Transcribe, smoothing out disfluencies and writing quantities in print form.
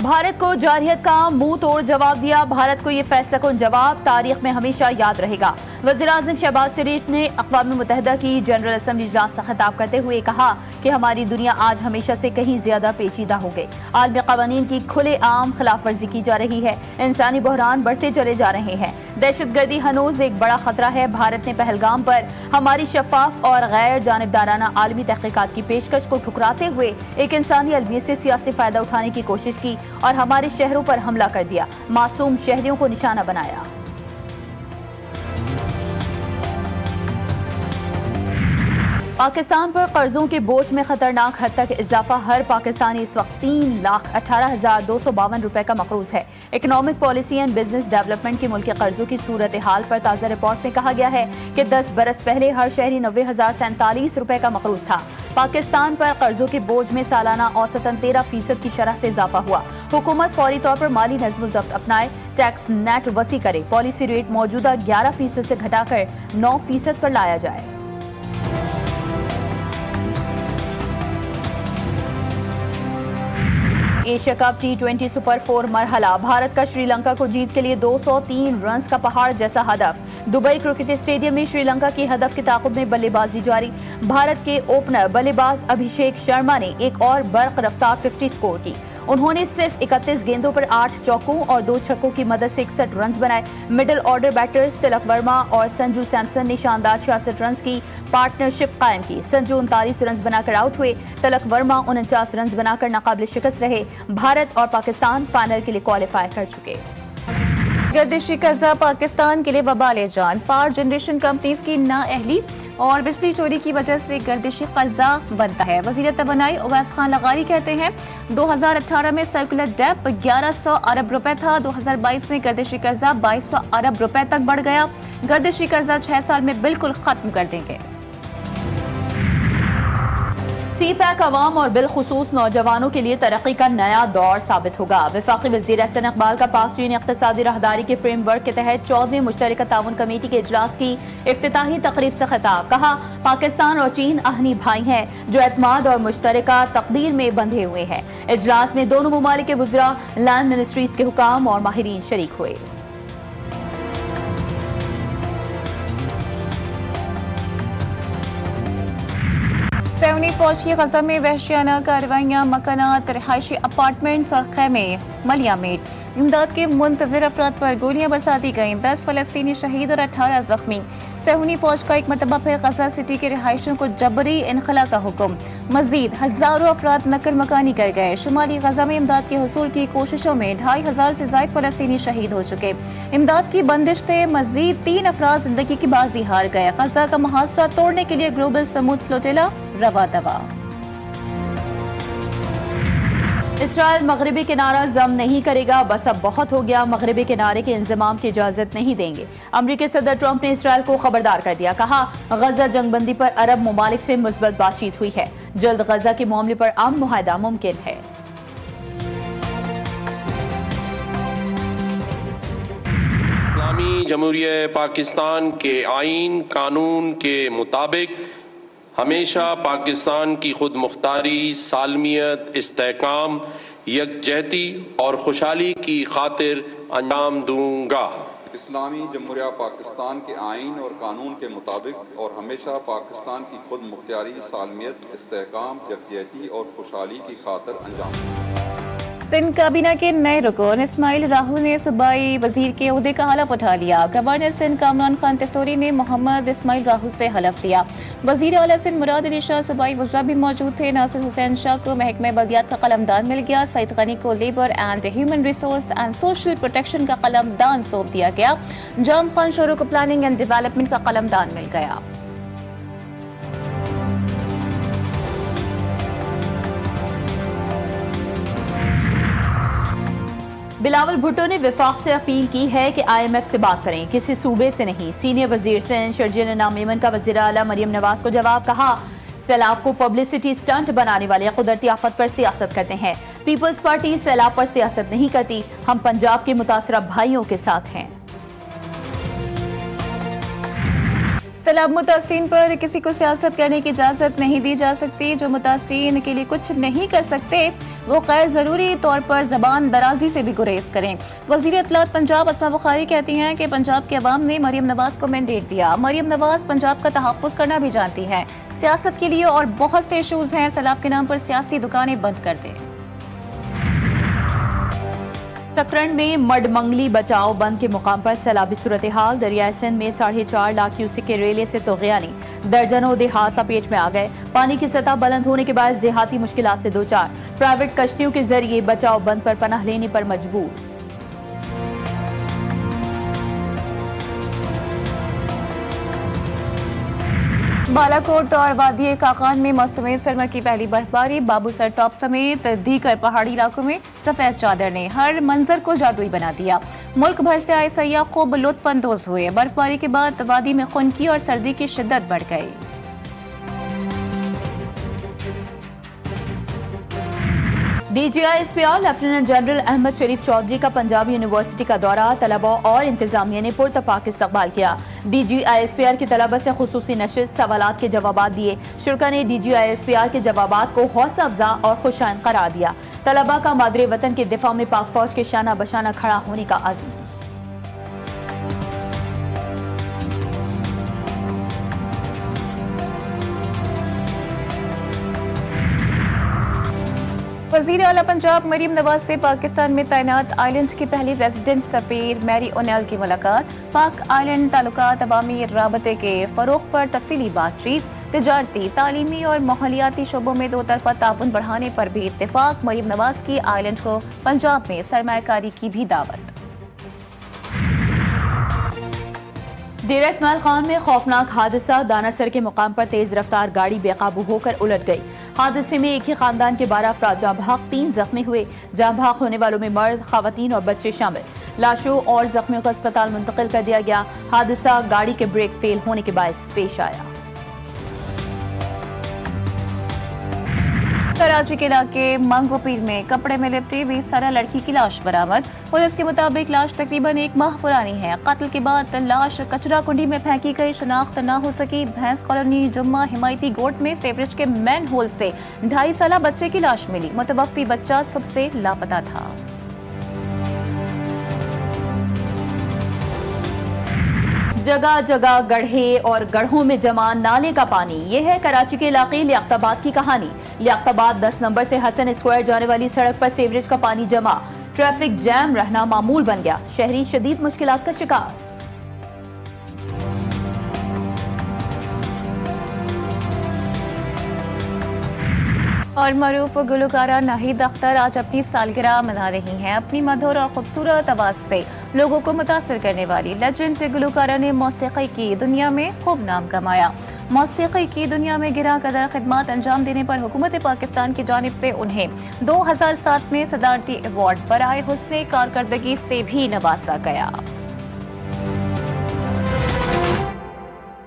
भारत को जारहियत का मुंह तोड़ जवाब दिया। भारत को ये फैसला कुन जवाब तारीख में हमेशा याद रहेगा। वज़ीर-ए-आज़म शहबाज शरीफ ने अक़वाम मुत्तहिदा की जनरल असम्बली इजलास से खिताब करते हुए कहा कि हमारी दुनिया आज हमेशा से कहीं ज्यादा पेचीदा हो गई। आलमी क़वानीन की खुलेआम खिलाफ वर्जी की जा रही है। इंसानी बहरान बढ़ते चले जा रहे हैं। दहशतगर्दी हनूज एक बड़ा खतरा है। भारत ने पहलगाम पर हमारी शफाफ और गैर जानिबदाराना आलमी तहकीकात की पेशकश को ठुकराते हुए एक इंसानी अलमियत से सियासी फायदा उठाने की कोशिश की और हमारे शहरों पर हमला कर दिया, मासूम शहरियों को निशाना बनाया। पाकिस्तान पर कर्जों के बोझ में खतरनाक हद तक इजाफा। हर पाकिस्तानी इस वक्त 3,18,252 रुपए का मकरूज है। Economic policy and business development के मुल्क के कर्जों की सूरत हाल पर ताज़ा रिपोर्ट में कहा गया है कि 10 बरस पहले हर शहरी 90,047 रुपए का मकरूज था। पाकिस्तान पर कर्जों के बोझ में सालाना औसतन 13% की शरह से इजाफा हुआ। हुकूमत फौरी तौर पर माली नज़्म ज़ब्त अपनाए, टैक्स नेट वसी करे, पॉलिसी रेट मौजूदा 11% से घटाकर 9% पर लाया जाए। एशिया कप T20 सुपर 4 मरहला। भारत का श्रीलंका को जीत के लिए 203 रन का पहाड़ जैसा हदफ। दुबई क्रिकेट स्टेडियम में श्रीलंका की हदफ के ताक़ुब में बल्लेबाजी जारी। भारत के ओपनर बल्लेबाज अभिषेक शर्मा ने एक और बर्क रफ्तार 50 स्कोर की। उन्होंने सिर्फ 31 गेंदों पर 8 चौकों और 2 छक्कों की मदद से 61 रन बनाए। Middle order batters Tilak Varma और संजू सैमसन ने शानदार 66 रन की पार्टनरशिप कायम की। संजू 39 रन बनाकर आउट हुए। तिलक वर्मा 49 रन बनाकर नाकाबिल शिकस्त रहे। भारत और पाकिस्तान फाइनल के लिए क्वालिफाई कर चुके। गर्दिशी कर्जा पाकिस्तान के लिए वबाल जान। पावर जनरेशन कंपनीज की नाअहली और बिजली चोरी की वजह से गर्दिशी कर्जा बनता है। वज़ीर तवानाई उवैस खान लगारी कहते हैं 2018 में सर्कुलर डेप 1100 अरब रुपए था। 2022 में गर्दिशी कर्जा 2200 अरब रुपए तक बढ़ गया। गर्दिशी कर्जा 6 साल में बिल्कुल खत्म कर देंगे। सी पैक अवाम और बिलखुसूस नौजवानों के लिए तरक्की का नया दौर साबित होगा। वफाकी वज़ीर एहसन इकबाल का पाक चीन इक़्तिसादी राहदारी के फ्रेमवर्क के तहत 14वीं मुश्तरका ताउन कमेटी के इजलास की इफ्तिताही तकरीब से खिताब। कहा, पाकिस्तान और चीन आहनी भाई हैं जो एतमाद और मुश्तरका तकदीर में बंधे हुए हैं। इजलास में दोनों ममालिक के वज़रा, लैंड मिनिस्ट्रीज के हुकाम और माहिरीन शरीक हुए। सैनी फौज की गजा में वहशियाना कार्रवाइयाँ, मकानात, रिहायशी अपार्टमेंट्स और खैमे मलियामेट। इमदाद के मुंतज़िर अफराद पर गोलियां बरसा दी गईं। 10 फलस्तीनी शहीद और 18 जख्मी। सैनी फौज का एक मरतबा फिर गजा सिटी के रिहायशियों को जबरी इनखला का हुक्म। मजीद हजारों अफराद नकल मकानी कर गए। शुमाली गजा में इमदाद के हुसूल की कोशिशों में 2500 से ज्यादा फलस्तीनी शहीद हो चुके। इमदाद की बंदिश से मजीद 3 अफराद जिंदगी की बाजी हार गए। गजा का मुहासरा तोड़ने के लिए ग्लोबल समूद फ्लोटिला रवा दवा। इसराइल मगरबी किनारा जम नहीं करेगा, बस अब बहुत हो गया। मगरबी किनारे के इंजमाम की इजाजत नहीं देंगे। अमरीकी सदर ट्रंप ने इसराइल को खबरदार कर दिया। कहा, गजा जंगबंदी पर अरब ममालिक से मुस्बत बातचीत हुई है। जल्द गजा के मामले पर अमन मुआहदा मुमकिन है। इस्लामी जमहूरियत पाकिस्तान के आईन कानून के मुताबिक हमेशा पाकिस्तान की खुद मुख्तारी, सालमियत, इस्तेहकाम, यकजहती और खुशहाली की खातिर अंजाम दूंगा। इस्लामी जमहूरियत पाकिस्तान के आईन और कानून के मुताबिक और हमेशा पाकिस्तान की खुद मुख्तारी, सालमियत, इस्तेहकाम, यकजहती और खुशहाली की खातिर अंजाम। सिंध काबीना के नए रुकन इस्माइल राहुल ने सूबाई वजीर के ओहदे का हलफ उठा लिया। गवर्नर सिंध कामरान खान तसूरी ने मोहम्मद इस्माइल राहुल से हलफ लिया। वजीर आला सिंध मुराद अली शाह सूबाई वज़रा भी मौजूद थे। नासिर हुसैन शाह को महकमे बल्दियात का कलमदान मिल गया। सईद गनी को labour and human resource and social protection का कलमदान सौंप दिया गया। जाम खान शोरू को प्लानिंग एंड डेवलपमेंट का कलमदान मिल गया। बिलावल भुट्टो ने वफाक से अपील की है कि IMF से बात करें, किसी सूबे से नहीं। सीनियर वजीर सिंध शर्जील इनाम मेमन का वज़ीर आला मरियम नवाज को जवाब। कहा, सैलाब को पब्लिसिटी स्टंट बनाने वाले कुदरती आफत पर सियासत करते हैं। पीपल्स पार्टी सैलाब पर सियासत नहीं करती। हम पंजाब के मुतासरा भाइयों के साथ हैं। सैलाब मुतासिरीन पर किसी को सियासत करने की इजाज़त नहीं दी जा सकती। जो मुतासिरीन के लिए कुछ नहीं कर सकते वो गैर ज़रूरी तौर पर ज़बान दराजी से भी गुरेज करें। वज़ीर इत्तलात पंजाब अस्मा बुखारी कहती हैं कि पंजाब के अवाम ने मरियम नवाज को मैंडेट दिया। मरियम नवाज पंजाब का तहफ़्फ़ुज़ करना भी जानती हैं। सियासत के लिए और बहुत से इशूज़ हैं। सैलाब के नाम पर सियासी दुकानें बंद कर दें। तकरण में मडमंगली बचाओ बंद के मुकाम पर सैलाबी सूरत हाल। दरियाए सिंध में 4.5 लाख क्यूसेक के रेले से तोग़यानी। दर्जनों देहात सपेट में आ गए। पानी की सतह बुलंद होने के बाद देहाती मुश्किलात से दो चार। प्राइवेट कश्तियों के जरिए बचाओ बंद पर पनाह लेने पर मजबूर। बालाकोट और वादी काकान में मौसम सरमा की पहली बर्फबारी। बाबूसर टॉप समेत दीगर पहाड़ी इलाकों में सफेद चादर ने हर मंजर को जादुई बना दिया। मुल्क भर से आए सयाह खूब लुत्फानंदोज हुए। बर्फबारी के बाद वादी में खुनकी और सर्दी की शिद्दत बढ़ गई। DGISPR लेफ्टिनेंट जनरल अहमद शरीफ चौधरी का पंजाब यूनिवर्सिटी का दौरा। तलबा और इंतजामिया ने पुरतफाक इस्तकबाल किया। DGISPR की तलबा से खुसूसी नशिस्त सवालात के जवाबात दिए। शुरा ने DGISPR के जवाबात को हौसला अफजा और खुशाइन करार दिया। तलबा का मादरे वतन के दिफा में पाक फौज के शाना बशाना खड़ा होने का अज़्म। वज़ीर आला पंजाब मरियम नवाज से पाकिस्तान में तैनात आइलैंड की पहली रेजिडेंट सफीर मैरी ओनेल की मुलाकात। पाक आइलैंड ताल्लुकात अवामी राबते के फरोग पर तफसीली बातचीत। तिजारती, तालीमी और माहौलियाती शोबों में दो तरफा ताउन बढ़ाने पर भी इत्तेफाक। मरियम नवाज की आइलैंड को पंजाब में सरमायाकारी की भी दावत। डेरा इस्माइल खान में खौफनाक हादसा। दानासर के मुकाम पर तेज रफ्तार गाड़ी बेकाबू होकर उलट गई। हादसे में एक ही खानदान के 12 अफराद जाँ बहक, 3 जख्मी हुए। जाँ बहक होने वालों में मर्द, खवातीन और बच्चे शामिल। लाशों और जख्मियों को अस्पताल मुंतकिल कर दिया गया। हादसा गाड़ी के ब्रेक फेल होने के बायस पेश आया। कराची के इलाके मंगोपीर में कपड़े में लिपटी 20 साला लड़की की लाश बरामद। पुलिस के मुताबिक लाश तकरीबन 1 माह पुरानी है। कत्ल के बाद लाश कचरा कुंडी में फेंकी गई। शनाख्त न हो सकी। भैंस कॉलोनी जुम्मा हिमायती गोट में सेवरेज के मैन होल से 2.5 साला बच्चे की लाश मिली। मुतवफ्फी बच्चा सुबह से लापता था। जगह जगह गड्ढे और गड्ढों में जमा नाले का पानी। ये है कराची के इलाके लियाकताबाद की कहानी। लियाकताबाद 10 नंबर से हसन स्क्वायर जाने वाली सड़क पर सीवरेज का पानी जमा। ट्रैफिक जैम रहना मामूल बन गया। शहरी शदीद मुश्किलात का शिकार। और मरूफ गुलकारा नाहिद अख्तर आज अपनी सालगिरह मना रही हैं। अपनी मधुर और खूबसूरत आवाज से लोगों को मुतासिर करने वाली लेजेंड गुलकारा ने मौसीकी की दुनिया में खूब नाम कमाया। मौसीकी की दुनिया में गिरा कदर खिदमत अंजाम देने पर हुकूमत पाकिस्तान की जानिब से उन्हें 2007 में सदारती अवार्ड बराए हुस्ने कारकर्दगी से भी नवाजा गया।